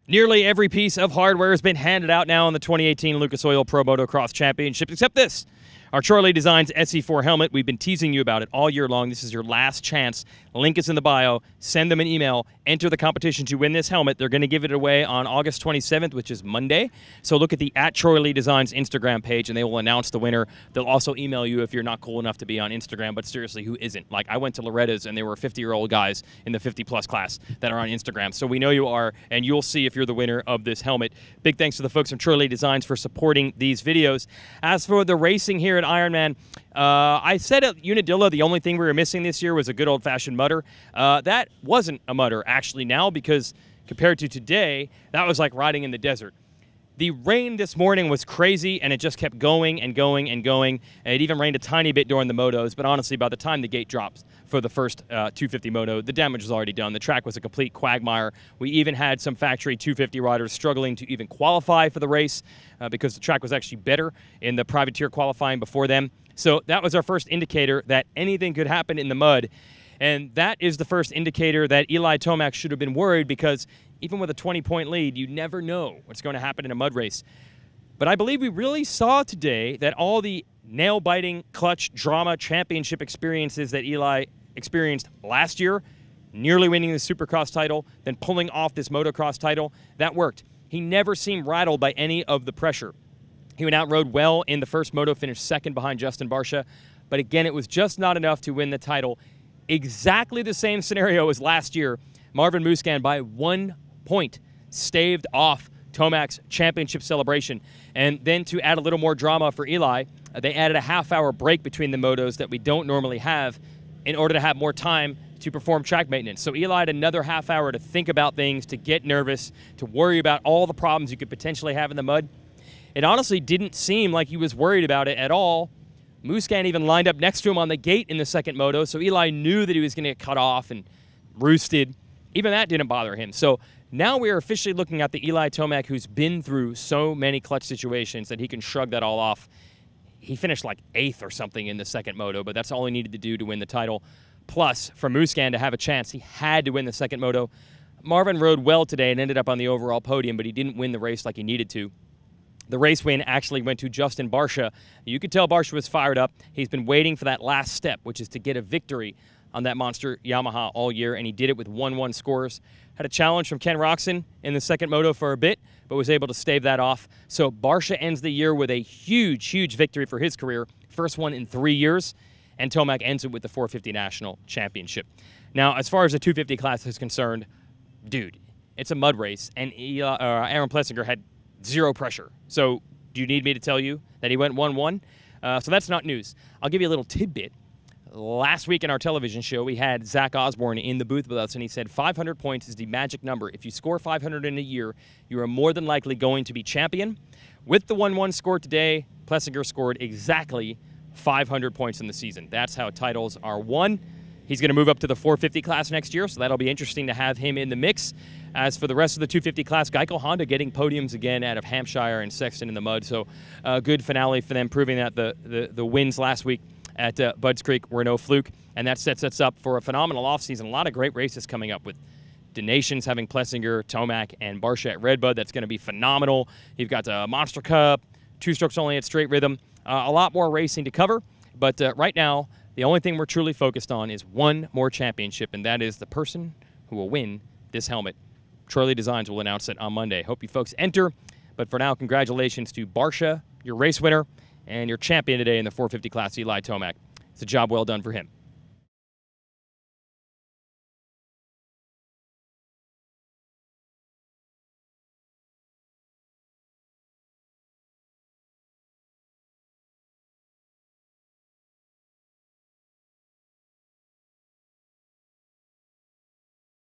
Nearly every piece of hardware has been handed out now in the 2018 Lucas Oil Pro Motocross Championship, except this. Our Charlie Designs SE4 helmet. We've been teasing you about it all year long. This is your last chance. Link is in the bio. Send them an email. Enter the competition to win this helmet. They're going to give it away on August 27th, which is Monday. So look at the @Charlie Designs Instagram page, and they will announce the winner. They'll also email you if you're not cool enough to be on Instagram. But seriously, who isn't? Like, I went to Loretta's, and there were 50-year-old guys in the 50-plus class that are on Instagram. So we know you are, and you'll see if you're the winner of this helmet. Big thanks to the folks from Charlie Designs for supporting these videos. As for the racing here at Ironman, I said at Unadilla the only thing we were missing this year was a good old-fashioned mutter. That wasn't a mutter, actually, now, because compared to today, that was like riding in the desert. The rain this morning was crazy, and it just kept going and going and going. And it even rained a tiny bit during the motos, but honestly, by the time the gate drops for the first 250 moto, the damage was already done. The track was a complete quagmire. We even had some factory 250 riders struggling to even qualify for the race because the track was actually better in the privateer qualifying before them. So that was our first indicator that anything could happen in the mud. And that is the first indicator that Eli Tomac should have been worried, because even with a 20-point lead, you never know what's going to happen in a mud race. But I believe we really saw today that all the nail-biting, clutch, drama, championship experiences that Eli experienced last year, nearly winning the Supercross title, then pulling off this motocross title, that worked. He never seemed rattled by any of the pressure. He went out rode well in the first moto, finished second behind Justin Barcia. But again, it was just not enough to win the title. Exactly the same scenario as last year. Marvin Musquin, by 1 point, staved off Tomac's championship celebration. And then to add a little more drama for Eli, they added a half-hour break between the motos that we don't normally have in order to have more time to perform track maintenance. So Eli had another half hour to think about things, to get nervous, to worry about all the problems you could potentially have in the mud. It honestly didn't seem like he was worried about it at all. Musquin even lined up next to him on the gate in the second moto, so Eli knew that he was going to get cut off and roosted. Even that didn't bother him. So now we are officially looking at the Eli Tomac who's been through so many clutch situations that he can shrug that all off. He finished like 8th or something in the second moto, but that's all he needed to do to win the title. Plus, for Musquin to have a chance, he had to win the second moto. Marvin rode well today and ended up on the overall podium, but he didn't win the race like he needed to. The race win actually went to Justin Barcia. You could tell Barcia was fired up. He's been waiting for that last step, which is to get a victory on that monster Yamaha all year, and he did it with 1-1 scores. Had a challenge from Ken Roczen in the second moto for a bit, but was able to stave that off. So Barcia ends the year with a huge, huge victory for his career, first one in 3 years, and Tomac ends it with the 450 National Championship. Now, as far as the 250 class is concerned, dude, it's a mud race, and Aaron Plessinger had zero pressure. So do you need me to tell you that he went 1-1? So that's not news. I'll give you a little tidbit. Last week in our television show, we had Zach Osborne in the booth with us, and he said 500 points is the magic number. If you score 500 in a year, you are more than likely going to be champion. With the 1-1 score today, Plessinger scored exactly 500 points in the season. That's how titles are won. He's going to move up to the 450 class next year, so that'll be interesting to have him in the mix. As for the rest of the 250 class, Geico Honda getting podiums again out of Hampshire and Sexton in the mud. So a good finale for them, proving that the wins last week at Budds Creek were no fluke. And that sets us up for a phenomenal offseason. A lot of great races coming up with Donations having Plessinger, Tomac, and Barcia at Redbud. That's going to be phenomenal. You've got Monster Cup, 2 strokes only at Straight Rhythm. A lot more racing to cover. But right now, the only thing we're truly focused on is one more championship, and that is the person who will win this helmet. Charlie Designs will announce it on Monday. Hope you folks enter. But for now, congratulations to Barcia, your race winner, and your champion today in the 450 class, Eli Tomac. It's a job well done for him.